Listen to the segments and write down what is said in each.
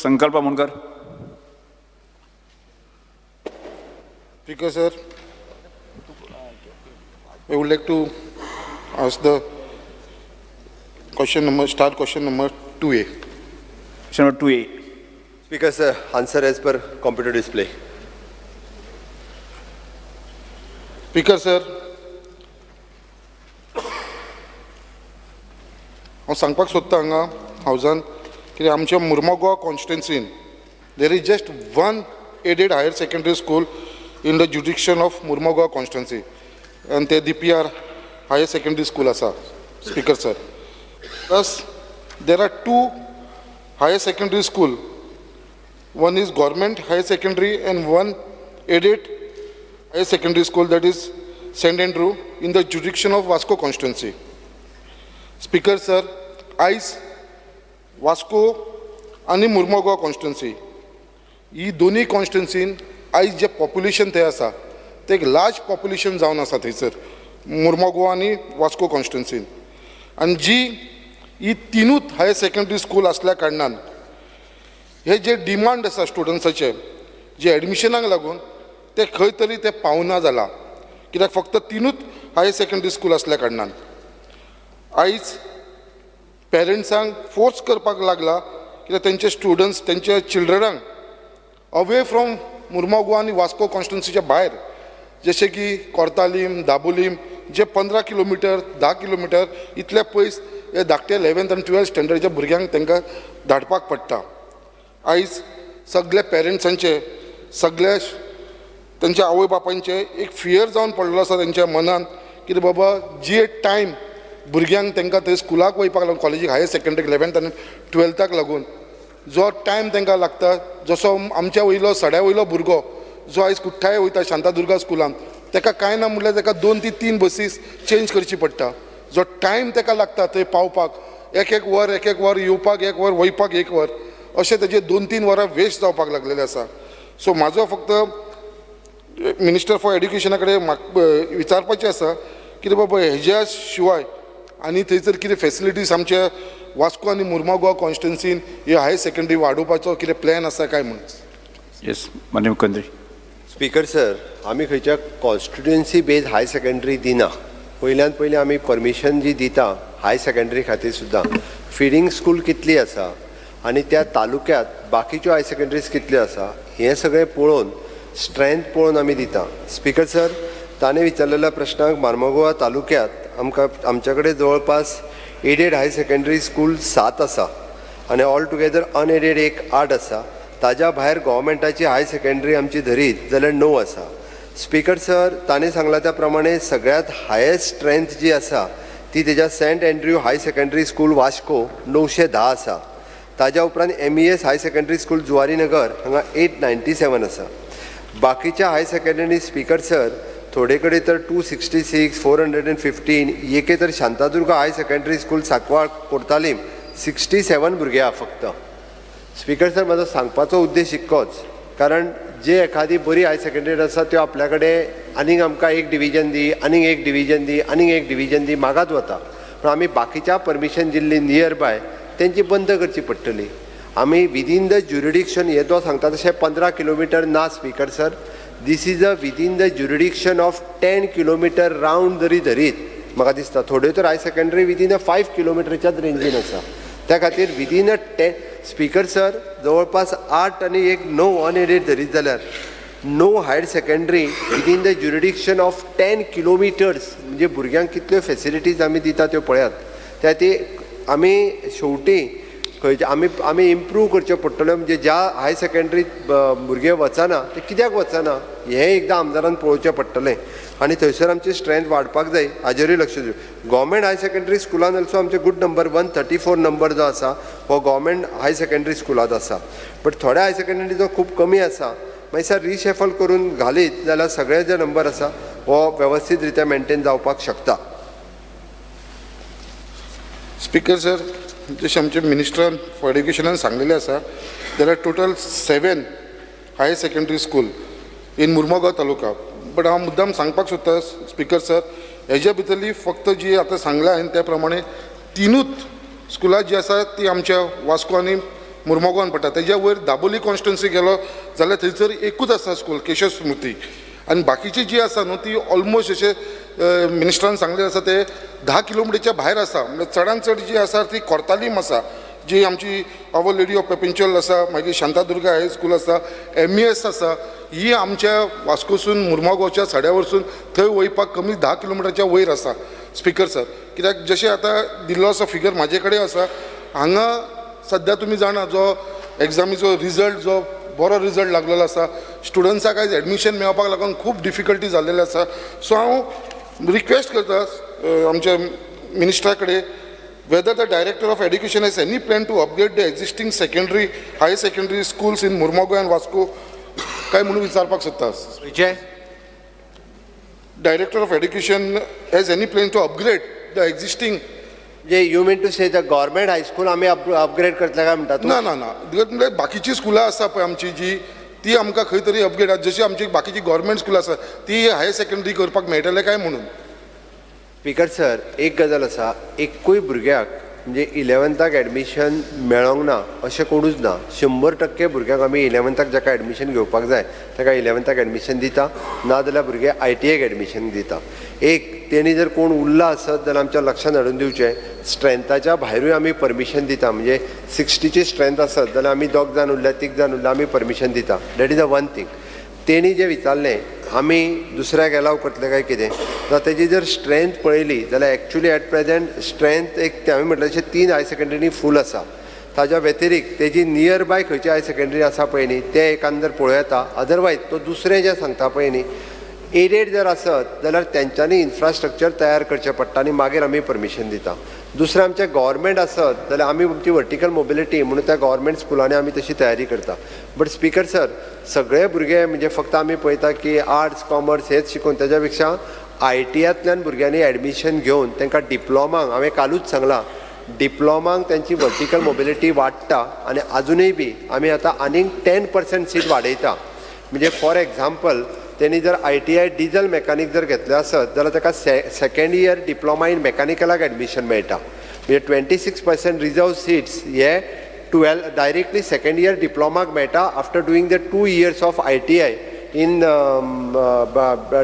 संकल्प मुनकर. Speaker sir, I would like to ask the start question number 2A. Question number 2A. Speaker sir, answer as per computer display. Speaker sir, हांव सांगपाक सोदता हांगा हावजान की आमच्या मुर्मुगांव कॉन्स्टिट्युएन्सीन there is just one aided higher secondary school in the jurisdiction of Murmugaon constituency, and the DPR higher secondary school asa. Speaker sir, thus there are two higher secondary school. One is government higher secondary and one aided higher secondary school, that is St. Andrew, in the jurisdiction of Vasco constituency. Speaker sir, आयज वास्को आणि Mormugao constituency ही दोन्ही कॉन्स्टिट्युएन्सीन आयज जे population थंय आसा ते एक large population जावन आसा थंयसर मुर्मुगांव आनी वास्को कॉन्स्टिट्युएन्सीन, आनी जी ही तिनूच हायर सेकंडरी स्कूल आसल्या कारणान हे जे डिमांड आसा स्टुडंट्साचे जे एडमिशनाक लागून ते खंय तरी ते पावना जाला, कित्याक फक्त तिनूच हायर सेकंडरी स्कूल आसल्या कारणान आयज पेरंट्सांक फोर्स करपाक लागला कित्याक तेंचे स्टुडंट्स तेंच्या चिल्ड्रनांक अवे फ्रॉम मुर्मुगांव आनी वास्को कॉन्स्टिट्युएन्सीच्या भायर जशें की कोर्तालीम, दाबोलीम जे 15 किलोमिटर 10 किलोमिटर इतले पयस हे धाकटे 11th आनी 12th स्टँडर्डच्या भुरग्यांक तांकां धाडपाक पडटा. आयज सगळे पेरंट्सांचे सगळे तेंच्या आवय बापायंचे एक फियर जावन पडलेलो आसा तेंच्या मनान कितें बाबा जी टायम भुरग्यांक तांकां थंय स्कुलाक वयपाक लागून कॉलेजीक हायर सेकंडरीक 11th आनी 12th लागून जो टायम तांकां लागता, जसो आमच्या वयलो सड्या वयलो भुरगो जो आयज कुठ्ठाय वयता शांतादुर्गा स्कुलान ताका कांय ना म्हणल्यार ताका 2 ते 3 बसीस चेंज करची पडटा. जो टायम ताका लागता थंय पावपाक एक वर येवपाक 1 वर वयपाक 1 वर अशें तेजे 2-3 वरां वेस्ट जावपाक लागलेले आसा. सो म्हाजो फक्त मिनिस्टर फॉर एड्युकेशना कडेन विचारपाचें आसा कितें बाबा हेज्या शिवाय आनी थंयसर कितें फेसिलिटीज आमच्या वास्को आनी मुर्मुगांव कॉन्स्टिट्युएन्सीन हे हायर सेकंडरी वाडोवपाचो कितें प्लॅन आसा काय म्हणून. येस माननीय मुख्यमंत्री. स्पीकर सर, आमी खंयच्या कॉन्स्टिट्युएन्सी बेज हायर सेकंडरी दिना. पयल्यान पयलीं आमी परमिशन जी दिता हायर सेकंडरी खातीर सुद्दां फिडींग स्कूल कितली आसा आनी त्या तालुक्यात बाकीच्यो हायर सेकंडरीज कितल्यो आसा हें सगळें पळोवन स्ट्रेंथ पळोवन आमी दिता. स्पीकर सर, ताणें विचारलेल्या प्रश्नाक मुर्मुगांव तालुक्यांत आमच्या कडेन जवळपास एडेड हायर सेकंडरी स्कूल 7 आसा आनी ऑल टुगेदर अनएडेड एक 8 आसा. ताज्या भायर गव्हर्मेंटाची हायर सेकंडरी आमची धरीत जाल्यार 9 आसा. स्पीकर सर, ताणें सांगलां त्या प्रमाणे सगळ्यांत हायेस्ट स्ट्रेंथ जी आसा ती तेज्या saint Andrew higher secondary school Vasco 910 आसा. ताज्या उपरांत MES higher secondary school Zuarinagar हांगा 897 आसा. बाकीच्या हायर सेकंडरी स्पीकर सर थोडे कडेन तर 266, 415, एके तर Shantadurga higher secondary school Sancoale Cortalim 67 भुरगे आहा फक्त. स्पीकर सर, म्हाजो सांगपाचो उद्देश इतकोच, कारण जे एखादी बरी हायर सेकंडरी आसा त्यो आपल्या कडेन आनीक आमकां एक डिविजन दी, आनीक एक डिविजन दी, आनीक एक डिविजन दी मागत वता, पण आमी बाकीच्या परमिशन दिल्ली नियर बाय तेंची बंद करची पडटली. आमी विदीन द ज्युरिडिक्शन हे तो सांगता तशें 15 किलोमिटर ना speaker sir. This is a within the jurisdiction of 10 kilometer round जरी धरीत म्हाका दिसता थोड्यो तर हायर सेकंडरी विदीन 5 किलोमिटरच्याच रेंजीन आसा. त्या खातीर विदीन 10 स्पीकर सर जवळपास 8 आनी एक 9 अनएडेड धरीत जाल्यार 9 higher secondary within the jurisdiction of 10 kilometres म्हणजे भुरग्यांक कितल्यो फेसिलिटीज आमी दिता त्यो पळयात. त्या ती आमी शेवटी खंयचे आमी इम्प्रूव करच्यो पडटल्यो. म्हणजे ज्या हायर सेकंडरीत भुरगे वचना ते कित्याक वचना हें एकदां आमदारान पळोवचें पडटलें आनी थंयसर आमची स्ट्रेंथ वाडपाक जाय हाजेरूय लक्ष दिवचें. गव्हर्मेंट हायर सेकंडरी स्कुलान ऑल्सो आमचे गुड नंबर 134 नंबर जो आसा हो गव्हर्मेंट हायर सेकंडरी स्कुलांत आसा. बट थोड्या हायर सेकंडरी जो खूब कमी आसा मागीर रिशेफल करून घालीत जाल्यार सगळे जे नंबर आसा हो वेवस्थीत रित्या मेंटेन जावपाक शकता. स्पीकर सर, जशें आमचे मिनिस्टर फॉर एड्युकेशनान सांगलेलें आसा there are total 7 higher secondary school in Mormugao taluka. But हांव मुद्दाम सांगपाक सोदता स्पीकर सर, हेज्या भितरली फक्त जी आतां सांगला हांवें त्या प्रमाणे 3 स्कुलां जी आसा ती आमच्या वास्को आनी मुर्मगांवान पडटा तेज्या वयर दाबोली कॉन्स्टिट्युन्सी गेलो जाल्यार थंयसर एकूच आसा स्कूल केशव स्मृती आनी बाकीची जी आसा न्हू ती ऑलमोस्ट अशें मिनिस्टरान सांगलें आसा ते 10 किलोमिटरच्या भायर आसा म्हणजे चडांत चड जी आसा ती कोर्तालीम आसा जी आमची आवर लेडी ऑफ पेपिंचल आसा मागीर शांतादुर्गा हाय स्कूल आसा MES आसा ही आमच्या वास्कोसून मुर्मगांवच्या साड्या वरसून थंय वयपाक कमी 10 किलोमिटरच्या वयर आसा स्पिकर सर कित्याक जशें आतां दिल्लो आसा फिगर म्हाजे कडेन आसा हांगा सद्या तुमी जाणा जो एग्जामीचो रिजल्ट जो बरो रिजल्ट लागलेलो आसा स्टुडंट्साक आयज एडमिशन मेळपाक लागून खूब डिफिकल्टी जाल्लेली आसा सो हांव रिक्वेस्ट करता आमच्या मिनिस्टरा कडेन whether the director of education has any plan to upgrade the existing secondary higher secondary schools in Murmagaon and Vasco काय म्हणून विचारपाक सोदता विजय director of education has any plan to upgrade the existing जे you mean to say the government high school आम्ही upgrade करतले काय म्हणटा तू ना ना ना म्हणजे बाकीची स्कुलां आसा पळय आमची जी ती आमकां खंय तरी अपग्रेड जशी आमची बाकीची गव्हर्मेंट स्कुलां आसा ती हायर सेकंडरी करपाक मेळटले काय म्हणून स्पीकर सर एक गजाल आसा एकूय भुरग्याक म्हणजे 11th एडमिशन मेळोंक ना अशें कोणूच ना 100% भुरग्यांक आमी 11th जाका एडमिशन घेवपाक जाय ताका 11th एडमिशन दिता नाजाल्यार भुरगे ITI एडमिशन दिता एक तेणी जर कोण उरला आसत जाल्यार आमच्या लक्षांत हाडून दिवचें स्ट्रेंथाच्या भायरूय आमी परमिशन दिता म्हणजे 60ची स्ट्रेंथ आसत जाल्यार आमी 2 जाण उरल्या 3 जाण उरल्या आमी परमिशन दिता that is the one thing तेणी जें विचारलें आमी दुसऱ्याक एलाव करतले काय कितें जाल्यार तेजी जर स्ट्रेंथ पळयली जाल्यार एक्चुली एट प्रेजेंट स्ट्रेंथ एक हांवें म्हटलें तशें 3 हायर सेकंडरी फूल आसा ताज्या व्यतिरिक्त तेजी नियर बाय खंयची हायर सेकंडरी आसा पळय न्ही तें एकान जर पळयता अदरवायज तो दुसरें जें सांगता पळय न्ही एडेड जर आसत जाल्यार तेंच्यांनी इन्फ्रास्ट्रक्चर तयार करचें पडटा आनी मागीर आमी परमिशन दिता दुसरें आमचें गव्हर्मेंट आसत जाल्यार आमी आमची वर्टिकल मोबिलिटी म्हणून त्या गव्हर्मेंट स्कुलांनी आमी तशी तयारी करता बट स्पीकर सर सगळे भुरगे म्हणजे फक्त आमी पळयता की आर्ट्स कॉमर्स हेच शिकून तेज्या पेक्षा ITIंतल्यान भुरग्यांनी एडमिशन घेवन तांकां डिप्लोमांक हांवें कालूच सांगलां डिप्लोमांक त्यांची वर्टिकल मोबिलिटी वाडटा आनी आजुनूय बी आमी आतां आनीक 10% सीट वाडयता म्हणजे फॉर एग्जाम्पल त्यांनी जर ITI डिझल मेकॅनिक जर घेतले आसत जाल्यार ताका सेकंड इयर डिप्लोमा इन मेकॅनिकलाक एडमिशन मेळटा म्हणजे 26% रिजर्व सीट्स हे 12 डायरेक्टली सेकंड इयर डिप्लोमाक मेळटा after doing the 2 years of ITI in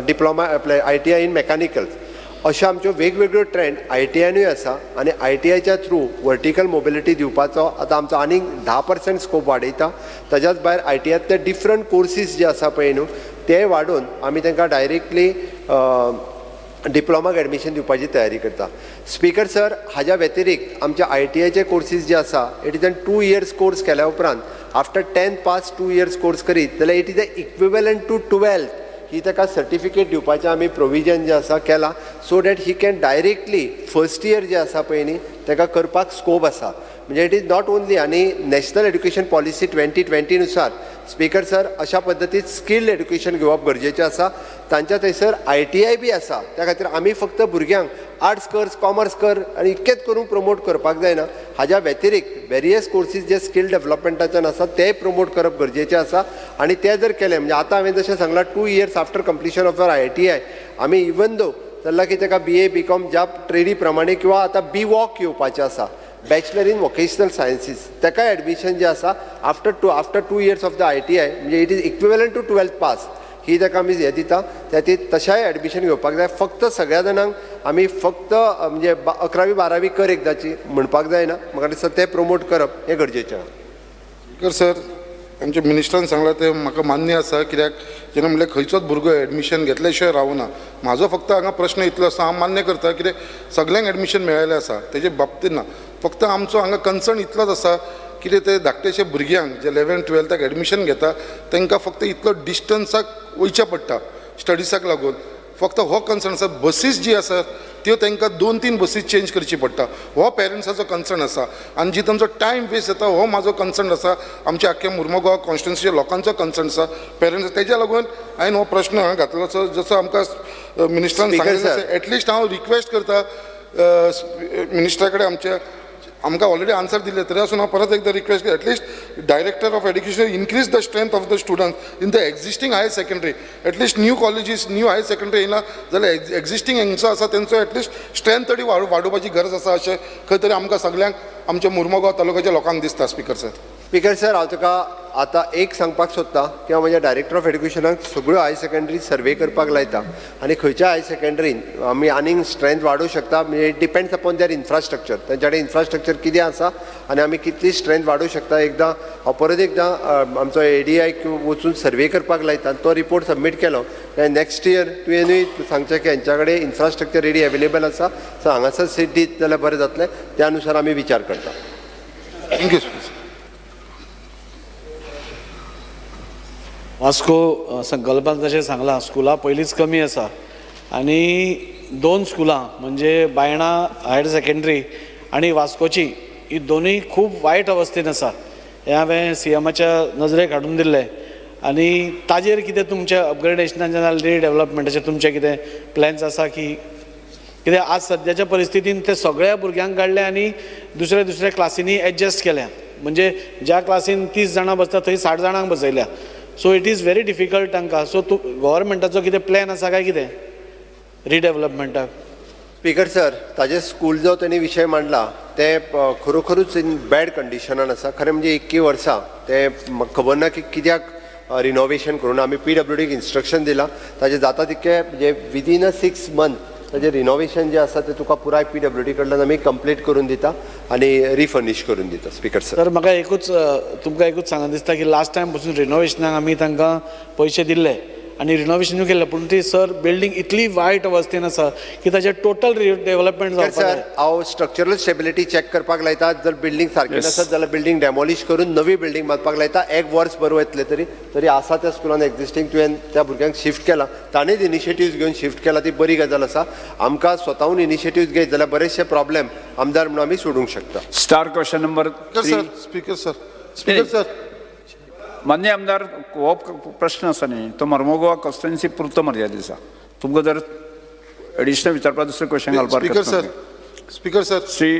diploma ITI in mechanicals अशा आमच्यो वेगवेगळ्यो ट्रेंड ITIनूय आसा आनी ITIच्या थ्रू वर्टिकल मोबिलिटी दिवपाचो आतां आमचो आनीक 10% स्कोप वाडयता ताज्याच भायर ITIतले डिफरंट कोर्सीस जे आसा पळय न्हू ते वाडून आमी तांकां डायरेक्टली डिप्लोमाक एडमिशन दिवपाची तयारी करता स्पीकर सर हाज्या व्यतिरिक्त आमच्या ITIचे कोर्सीस जे आसा इट इज 2 years कोर्स केल्या उपरांत after 10th pass 2 years course करीत जाल्यार it is equivalent to 12th ही ताका सर्टिफिकेट दिवपाचें आमी प्रोविजन जें आसा केलां so that he can directly first year जें आसा पळय न्ही ताका करपाक स्कोप आसा म्हणजे इट इज नॉट ओन्ली आनी नॅशनल एड्युकेशन पॉलिसी 2020 नुसार स्पीकर सर अशा पद्दतीत स्किल्ड एड्युकेशन घेवप गरजेचें आसा तांच्या थंयसर ITI बी आसा त्या खातीर आमी फक्त भुरग्यांक आर्ट्स कर कॉमर्स कर आनी इतकेंच करून प्रमोट करपाक जायना हाज्या व्यतिरिक्त वेरियस कोर्सीस जे स्कील डेव्हलपमेंटाच्यान आसा ते प्रमोट करप गरजेचें आसा आनी ते जर केलें म्हणजे आतां हांवें जशें सांगलां 2 years after completion of ITI आमी इवन दो जाल्यार की ताका BA BCom ज्या ट्रेडी प्रमाणे किंवा आतां BWOC येवपाचें आसा बॅचलर इन वोकेशनल सायन्सीस ताका एडमिशन जें आसा after 2 years of the ITI म्हणजे it is equivalent to 12th pass ही ताका आमी हें दिता त्या ती तशाय एडमिशन घेवपाक जाय फक्त सगळ्या जाणांक आमी फक्त म्हणजे 11वी 12वी कर एकदाची म्हणपाक जायना म्हाका दिसता तें प्रमोट करप हें गरजेचें स्पीकर सर आमच्या मिनिस्टरान सांगलां तें म्हाका मान्य आसा कित्याक जेन्ना म्हणल्यार खंयचोच भुरगो एडमिशन घेतल्या शिवाय रावना म्हाजो फक्त हांगा प्रश्न इतलो आसा हांव मान्य करता कित्याक सगळ्यांक एडमिशन मेळिल्लें आसा तेजे बाबतींत ना फक्त आमचो हांगा कन्सर्न इतलोच आसा कितें ते धाकटेशे भुरग्यांक जे 11th 12th एडमिशन घेता तांकां फक्त इतलो डिस्टन्साक वयचें पडटा स्टडिजाक लागून फक्त हो कन्सर्न आसा बसीस जी आसात त्यो तांकां 2-3 बसीस चेंज करची पडटा हो पेरंट्साचो कन्सर्न आसा आनी जी तांचो टायम वेस्ट जाता हो म्हाजो कन्सर्न आसा आमच्या आख्या मुर्मगांव कॉन्स्टिट्युन्सीच्या लोकांचो कन्सर्न आसा पेरंट्स तेज्या लागून हांवें हो प्रश्न घातलो आसा जसो आमकां मिनिस्टरान सांगिल्लें एटलिस्ट हांव रिक्वेस्ट करता मिनिस्टरा कडेन आमच्या आमकां ऑलरेडी आन्सर दिले तरी आसून हांव परत एकदां रिक्वेस्ट करता at least director of education increase the strength of the students in the existing higher secondary at least new colleges new higher secondary येयना जाल्यार एक्झिस्टींग हांगचो आसा तेंचो एटलिस्ट स्ट्रेंथ तरी वाडोवपाची गरज आसा अशें खंय तरी आमकां सगळ्यांक आमच्या मुर्मगांव तालुक्याच्या लोकांक दिसता स्पीकर सर स्पीकर सर, हांव तुका आतां एक सांगपाक सोदतां की हांव म्हज्या डायरेक्टर ऑफ एड्युकेशनाक सगळ्यो हायर सेकंडरी सर्वे करपाक लायता आनी खंयच्या हायर सेकंडरीन आमी आनीक स्ट्रेंथ वाडोवंक शकता. म्हणजे it depends upon there infrastructure, तेंच्या कडेन इन्फ्रास्ट्रक्चर कितें आसा आनी आमी कितली स्ट्रेंथ वाडोवंक शकता. एकदां हांव परत एकदां आमचो ADI वचून सर्वे करपाक लायता आनी तो रिपोर्ट सबमीट केलो. नेक्स्ट इयर तुवेंनूय सांगचें की हेंच्या कडेन इन्फ्रास्ट्रक्चर रेडी अवेलेबल आसा, सो हांगासर सीट दीत जाल्यार बरें जातलें. त्या अनुसार आमी विचार करता. थँक्यू. वास्को संकल्पान जशें सांगलां, स्कुलां पयलींच कमी आसा आनी 2 स्कुलां म्हणजे बायणा हायर सेकंडरी आनी वास्कोची ही दोनूय खूब वायट अवस्थेन आसा. हें हांवें CMच्या नजरेक हाडून दिल्लें आनी ताजेर कितें तुमचें अपग्रेडेशनाचें नाल्यार रिडेवलपमेंटाचें तुमचें कितें प्लॅन्स आसा की कित्याक आज सद्याच्या परिस्थितीन ते सगळ्या भुरग्यांक काडले आनी दुसऱ्या क्लासींनी एडजस्ट केल्या. म्हणजे ज्या क्लासीन 30 जाणां बसता थंय 60 जाणांक बसयल्या. So it is very difficult तांकां. सो गव्हर्मेंटाचो कितें प्लॅन आसा काय कितें रिडेवलपमेंटाक? स्पीकर सर, ताजे स्कूल जो त्यांनी विशय मांडला ते खरोखरूच इन बॅड कंडिशनान आसा. खरें म्हणजे 21 वर्सां ते म्हाका खबर ना की कित्याक रिनोवेशन करून. आमी PWDक इन्स्ट्रक्शन दिलां, ताजें जाता तितकें म्हणजे विदीन अ 6 मंथ ताजें रिनोवेशन जें आसा तें तुका पुराय PWD कडल्यान आमी कंप्लीट करून दिता आनी रिफर्निश करून दिता. स्पीकर सर, तर म्हाका तुमकां एकूच सांगून दिसता की लास्ट टायम पसून रिनोवेशनाक आमी तांकां पयशे दिल्ले आनी रिनोवेशनूय केल्लें, पूण ती सर बिल्डींग इतली वायट अवस्थेन आसा की ताचें टोटल डेवलपमेंट जावपाक सर जाय. हांव स्ट्रक्चरल स्टेबिलिटी चॅक करपाक लायता. जर बिल्डींग सारकी नसत जाल्यार बिल्डींग डेमॉलिश करून नवी बिल्डींग बांदपाक लायता. 1 वर्स बरों येतलें तरी आसा त्या स्कुलान एक्झिस्टींग तुवें त्या भुरग्यांक शिफ्ट केला. ताणेंच इनिशिएटिव्स घेवन शिफ्ट केला, ती बरी गजाल आसा. आमकां स्वताहून इनिशिएटिव्स घेत जाल्यार बरेचशे प्रॉब्लेम आमदार म्हणून आमी सोडूंक शकता. Star question number 3. Speaker sir. मान्य आमदार, हो प्रश्न आसा न्ही तो मर्मुगांव कॉन्स्टिट्युएन्सी पुरतो मर्यादीत आसा. तुमकां जर एडिशनल विचारपाक दुसरें क्वेश्चन घालपाक स्पीकर सर. श्री